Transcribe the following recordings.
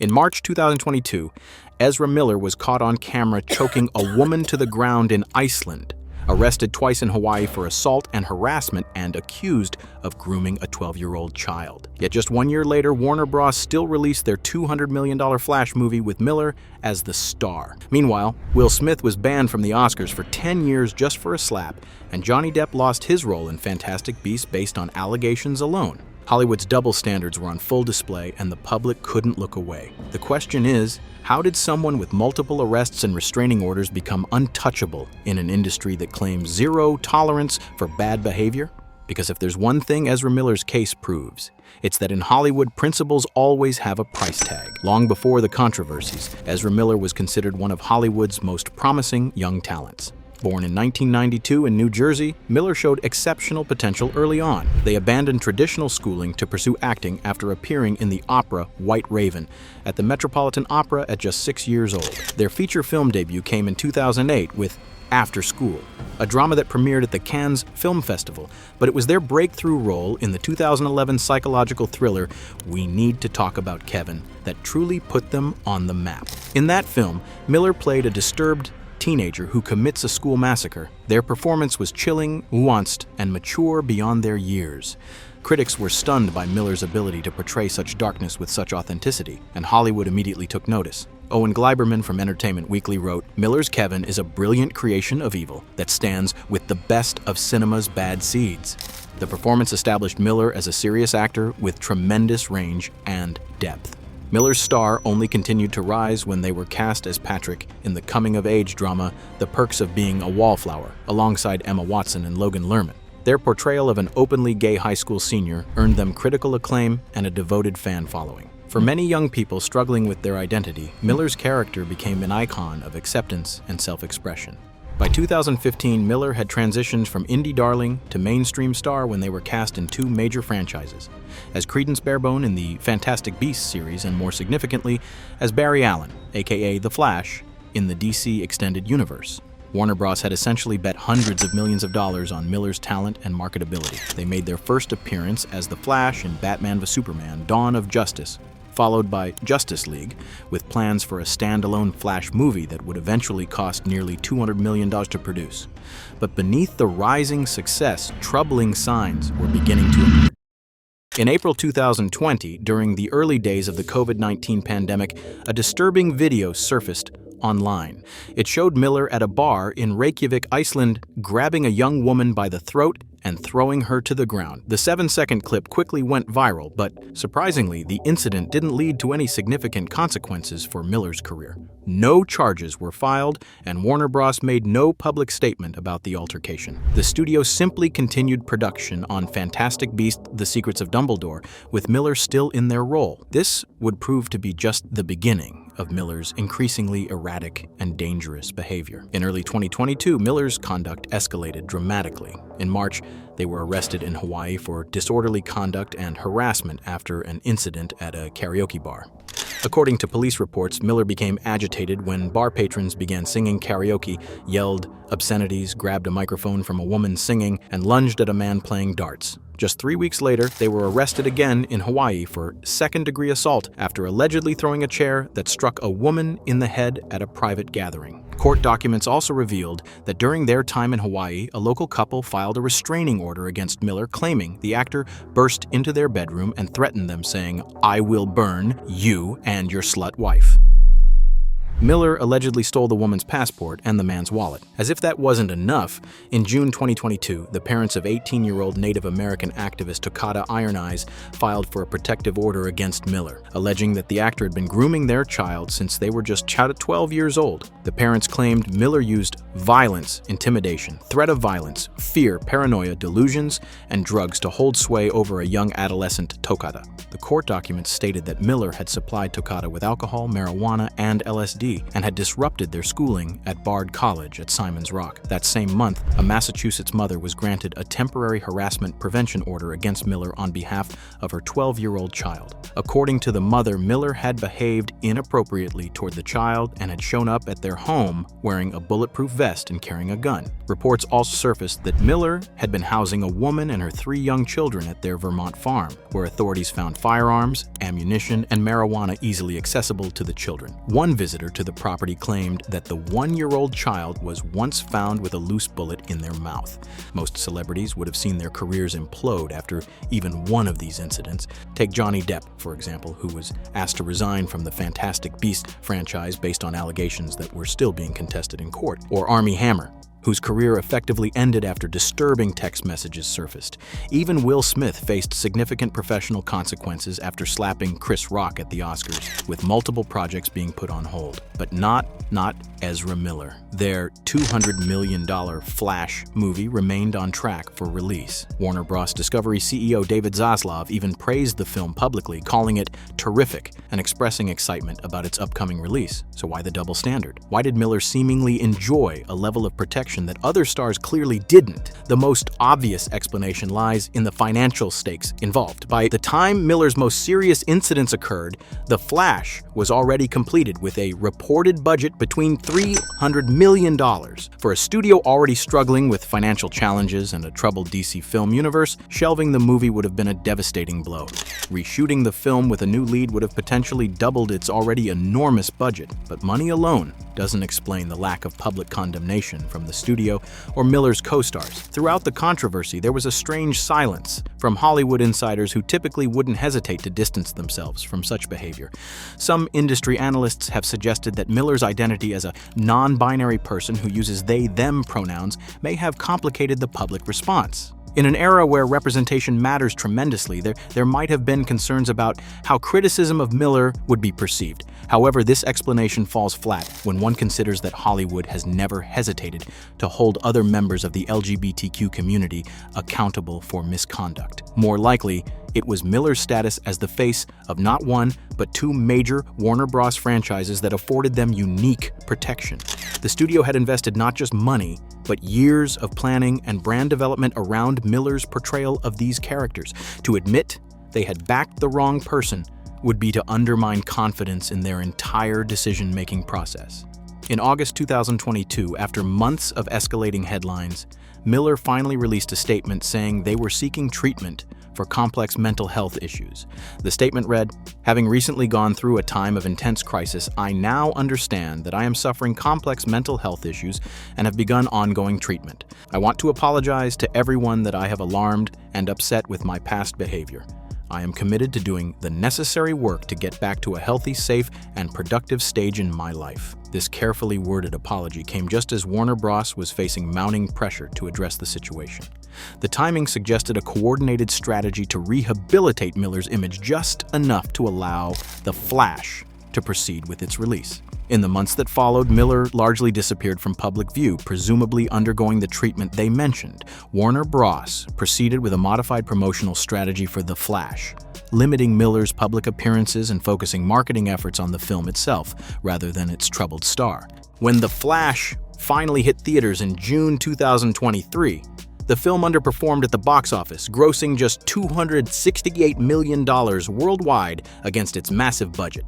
In March 2022, Ezra Miller was caught on camera choking a woman to the ground in Iceland, arrested twice in Hawaii for assault and harassment, and accused of grooming a 12-year-old child. Yet just 1 year later, Warner Bros. Still released their $200 million Flash movie with Miller as the star. Meanwhile, Will Smith was banned from the Oscars for 10 years just for a slap, and Johnny Depp lost his role in Fantastic Beasts based on allegations alone. Hollywood's double standards were on full display, and the public couldn't look away. The question is, how did someone with multiple arrests and restraining orders become untouchable in an industry that claims zero tolerance for bad behavior? Because if there's one thing Ezra Miller's case proves, it's that in Hollywood, principles always have a price tag. Long before the controversies, Ezra Miller was considered one of Hollywood's most promising young talents. Born in 1992 in New Jersey, Miller showed exceptional potential early on. They abandoned traditional schooling to pursue acting after appearing in the opera White Raven at the Metropolitan Opera at just 6 years old. Their feature film debut came in 2008 with After School, a drama that premiered at the Cannes Film Festival, but it was their breakthrough role in the 2011 psychological thriller We Need to Talk About Kevin that truly put them on the map. In that film, Miller played a disturbed teenager who commits a school massacre. Their performance was chilling, nuanced, and mature beyond their years. Critics were stunned by Miller's ability to portray such darkness with such authenticity, and Hollywood immediately took notice. Owen Gleiberman from Entertainment Weekly wrote, "Miller's Kevin is a brilliant creation of evil that stands with the best of cinema's bad seeds." The performance established Miller as a serious actor with tremendous range and depth. Miller's star only continued to rise when they were cast as Patrick in the coming-of-age drama The Perks of Being a Wallflower, alongside Emma Watson and Logan Lerman. Their portrayal of an openly gay high school senior earned them critical acclaim and a devoted fan following. For many young people struggling with their identity, Miller's character became an icon of acceptance and self-expression. By 2015, Miller had transitioned from indie darling to mainstream star when they were cast in 2 major franchises, as Credence Barebone in the Fantastic Beasts series, and more significantly, as Barry Allen, aka The Flash, in the DC Extended Universe. Warner Bros. Had essentially bet hundreds of millions of dollars on Miller's talent and marketability. They made their first appearance as The Flash in Batman v Superman: Dawn of Justice, followed by Justice League, with plans for a standalone Flash movie that would eventually cost nearly $200 million to produce. But beneath the rising success, troubling signs were beginning to emerge. In April 2020, during the early days of the COVID-19 pandemic, a disturbing video surfaced online. It showed Miller at a bar in Reykjavik, Iceland, grabbing a young woman by the throat and throwing her to the ground. The 7-second clip quickly went viral, but surprisingly, the incident didn't lead to any significant consequences for Miller's career. No charges were filed, and Warner Bros. Made no public statement about the altercation. The studio simply continued production on Fantastic Beasts: The Secrets of Dumbledore, with Miller still in their role. This would prove to be just the beginning of Miller's increasingly erratic and dangerous behavior. In early 2022, Miller's conduct escalated dramatically. In March, they were arrested in Hawaii for disorderly conduct and harassment after an incident at a karaoke bar. According to police reports, Miller became agitated when bar patrons began singing karaoke, yelled obscenities, grabbed a microphone from a woman singing, and lunged at a man playing darts. Just 3 weeks later, they were arrested again in Hawaii for second-degree assault after allegedly throwing a chair that struck a woman in the head at a private gathering. Court documents also revealed that during their time in Hawaii, a local couple filed a restraining order against Miller, claiming the actor burst into their bedroom and threatened them, saying, "I will burn you and your slut wife." Miller allegedly stole the woman's passport and the man's wallet. As if that wasn't enough, in June 2022, the parents of 18-year-old Native American activist Tokata Iron Eyes filed for a protective order against Miller, alleging that the actor had been grooming their child since they were just 12 years old. The parents claimed Miller used violence, intimidation, threat of violence, fear, paranoia, delusions, and drugs to hold sway over a young adolescent Tokata. The court documents stated that Miller had supplied Tokata with alcohol, marijuana, and LSD, GED and had disrupted their schooling at Bard College at Simon's Rock. That same month, a Massachusetts mother was granted a temporary harassment prevention order against Miller on behalf of her 12-year-old child. According to the mother, Miller had behaved inappropriately toward the child and had shown up at their home wearing a bulletproof vest and carrying a gun. Reports also surfaced that Miller had been housing a woman and her 3 young children at their Vermont farm, where authorities found firearms, ammunition, and marijuana easily accessible to the children. One visitor to the property claimed that the 1-year-old child was once found with a loose bullet in their mouth. Most celebrities would have seen their careers implode after even one of these incidents. Take Johnny Depp, for example, who was asked to resign from the Fantastic Beasts franchise based on allegations that were still being contested in court. Or Armie Hammer, whose career effectively ended after disturbing text messages surfaced. Even Will Smith faced significant professional consequences after slapping Chris Rock at the Oscars, with multiple projects being put on hold. But not Ezra Miller. Their $200 million Flash movie remained on track for release. Warner Bros. Discovery CEO David Zaslav even praised the film publicly, calling it terrific and expressing excitement about its upcoming release. So why the double standard? Why did Miller seemingly enjoy a level of protection that other stars clearly didn't? The most obvious explanation lies in the financial stakes involved. By the time Miller's most serious incidents occurred, The Flash was already completed with a reported budget between $300 million. For a studio already struggling with financial challenges and a troubled DC film universe, shelving the movie would have been a devastating blow. Reshooting the film with a new lead would have potentially doubled its already enormous budget, but money alone doesn't explain the lack of public condemnation from the studio or Miller's co-stars. Throughout the controversy, there was a strange silence from Hollywood insiders who typically wouldn't hesitate to distance themselves from such behavior. Some industry analysts have suggested that Miller's identity as a non-binary person who uses they/them pronouns may have complicated the public response. In an era where representation matters tremendously, there might have been concerns about how criticism of Miller would be perceived. However, this explanation falls flat when one considers that Hollywood has never hesitated to hold other members of the LGBTQ community accountable for misconduct. More likely, it was Miller's status as the face of not one, but 2 major Warner Bros. Franchises that afforded them unique protection. The studio had invested not just money, but years of planning and brand development around Miller's portrayal of these characters. To admit they had backed the wrong person would be to undermine confidence in their entire decision-making process. In August 2022, after months of escalating headlines, Miller finally released a statement saying they were seeking treatment for complex mental health issues. The statement read, "Having recently gone through a time of intense crisis, I now understand that I am suffering complex mental health issues and have begun ongoing treatment. I want to apologize to everyone that I have alarmed and upset with my past behavior. I am committed to doing the necessary work to get back to a healthy, safe, and productive stage in my life." This carefully worded apology came just as Warner Bros. Was facing mounting pressure to address the situation. The timing suggested a coordinated strategy to rehabilitate Miller's image just enough to allow The Flash to proceed with its release. In the months that followed, Miller largely disappeared from public view, presumably undergoing the treatment they mentioned. Warner Bros. Proceeded with a modified promotional strategy for The Flash, limiting Miller's public appearances and focusing marketing efforts on the film itself, rather than its troubled star. When The Flash finally hit theaters in June 2023, the film underperformed at the box office, grossing just $268 million worldwide against its massive budget.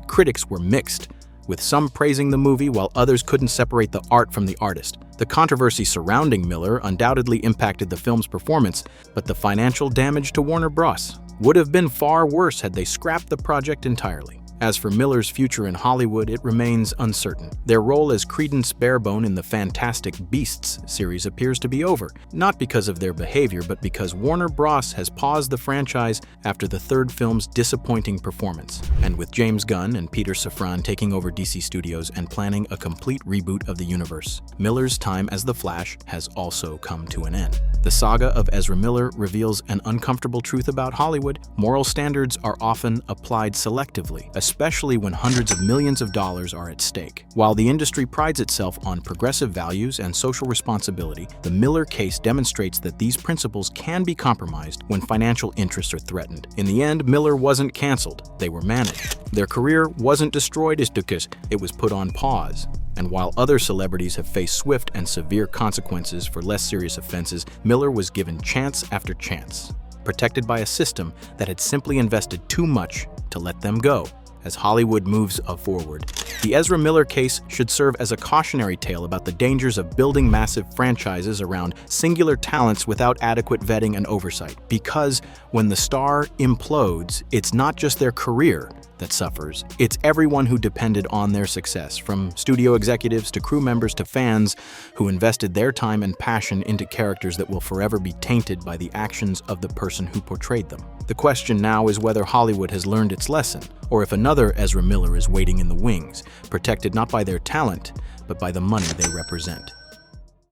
Critics were mixed, with some praising the movie while others couldn't separate the art from the artist. The controversy surrounding Miller undoubtedly impacted the film's performance, but the financial damage to Warner Bros. Would have been far worse had they scrapped the project entirely. As for Miller's future in Hollywood, it remains uncertain. Their role as Credence Barebone in the Fantastic Beasts series appears to be over, not because of their behavior, but because Warner Bros. Has paused the franchise after the 3rd film's disappointing performance. And with James Gunn and Peter Safran taking over DC Studios and planning a complete reboot of the universe, Miller's time as The Flash has also come to an end. The saga of Ezra Miller reveals an uncomfortable truth about Hollywood. Moral standards are often applied selectively, especially when hundreds of millions of dollars are at stake. While the industry prides itself on progressive values and social responsibility, the Miller case demonstrates that these principles can be compromised when financial interests are threatened. In the end, Miller wasn't canceled, they were managed. Their career wasn't destroyed because it was put on pause. And while other celebrities have faced swift and severe consequences for less serious offenses, Miller was given chance after chance, protected by a system that had simply invested too much to let them go. As Hollywood moves forward, the Ezra Miller case should serve as a cautionary tale about the dangers of building massive franchises around singular talents without adequate vetting and oversight. Because when the star implodes, it's not just their career that suffers, it's everyone who depended on their success, from studio executives to crew members to fans who invested their time and passion into characters that will forever be tainted by the actions of the person who portrayed them. The question now is whether Hollywood has learned its lesson, or if another Ezra Miller is waiting in the wings, protected not by their talent, but by the money they represent.